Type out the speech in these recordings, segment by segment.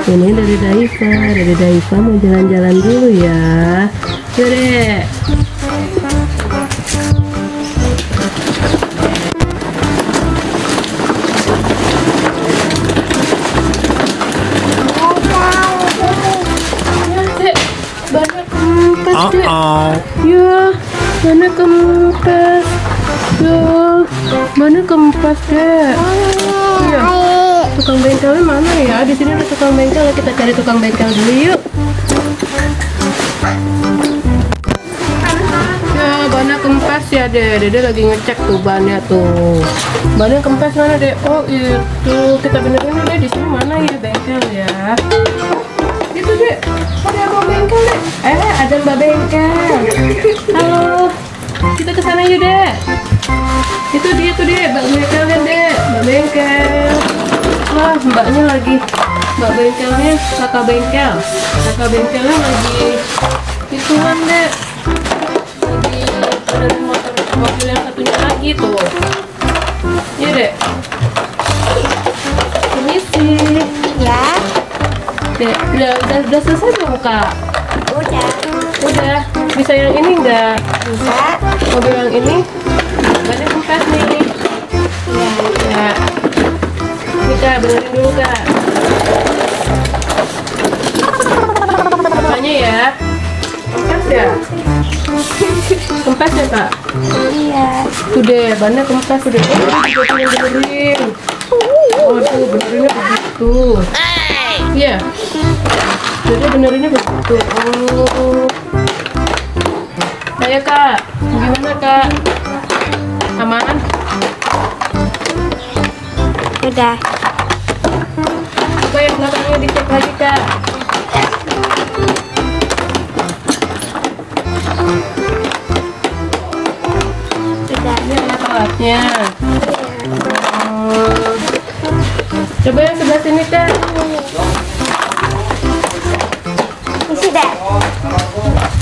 Ini dari Daiva. Dari Daiva mau jalan-jalan dulu ya. Yuk dek. Banyak kempes dek. Ya, banyak kempes. Ya, banyak kempes dek. Ya, tukang bengkelnya mana ya? Di sini ada tukang bengkel. Kita cari tukang bengkel dulu yuk. Ya, banyak kempes ya dek. Dede lagi ngecek tuh bannya tuh. Bannya kempes mana dek? Oh itu, kita benerin deh di sini mana ya bengkel ya? Itu dek, ada mbak bengkel dek. Ada mbak bengkel. Halo, kita ke sana yuk dek. Itu dia tuh dek, mbak bengkelnya dek, mbak bengkel. Wah, mbaknya lagi, mbak bengkelnya, kakak bengkelnya lagi ituan dek, lagi benerin mobil yang satunya lagi tuh. Iya dek. Permisi. Ya. Dek, udah selesai belum kak? Udah. Bisa yang ini enggak? Bisa. Mobil yang ini banyak kempes nih. Ya. Ini kak, benerin dulu kak. Apanya ya? Kempes ya? Kempes ya kak? Iya. Tuh deh, bannya kempes udah. Juga pengen benerin. Waduh, benerinnya begitu. Iya. Jadi benerinnya begitu. Oh. Ayo kak, gimana kak? Aman? Udah. Coba yang belakangnya dicek lagi kak. Udah. Ini alat-alatnya. Coba yang sebelah sini kak. Isi deh.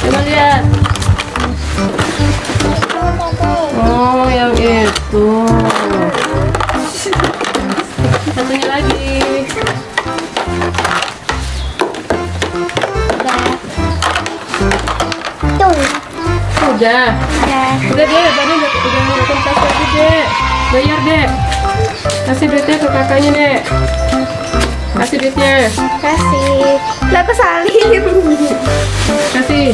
Coba lihat. Oh, yang itu. Satunya lagi. Tuh. Udah. Udah deh, baru udah kempes lagi deh. Bayar deh. Kasih duitnya ke kakaknya deh. Kasih duitnya. Kasih. Lah aku salib. Kasih.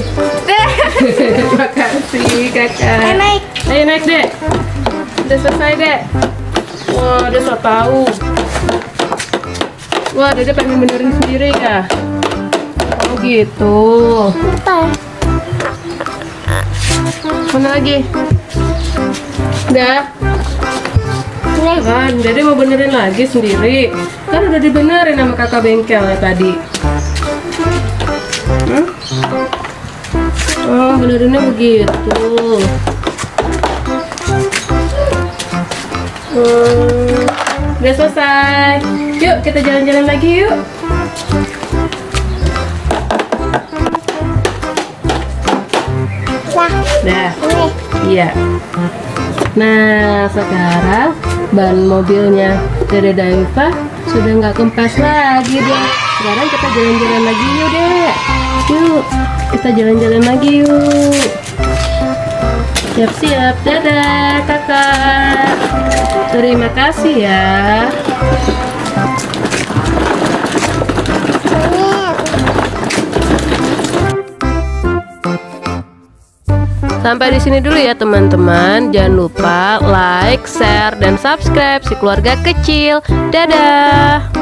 Terima kasih kakak. Ayo naik. Ayo naik deh. Udah selesai deh. Wah, dia so tahu. Wah, Dede pengen benerin sendiri ya. Oh gitu. Apa? Mana lagi? Udah. Nih. Kan, Dede mau benerin lagi sendiri. Kan udah dibenerin sama kakak bengkel ya tadi. Oh, benerinnya begitu. Udah selesai. Yuk, kita jalan-jalan lagi yuk. Lah. Dah. Ini. Iya. Nah, sekarang ban mobilnya Dede Daiva sudah nggak kempes lagi deh. Sekarang kita jalan-jalan lagi yuk deh. Yuk, kita jalan-jalan lagi yuk. Siap-siap, dadah kakak. Terima kasih ya. Sampai di sini dulu ya teman-teman. Jangan lupa like, share, dan subscribe si keluarga kecil. Dadah.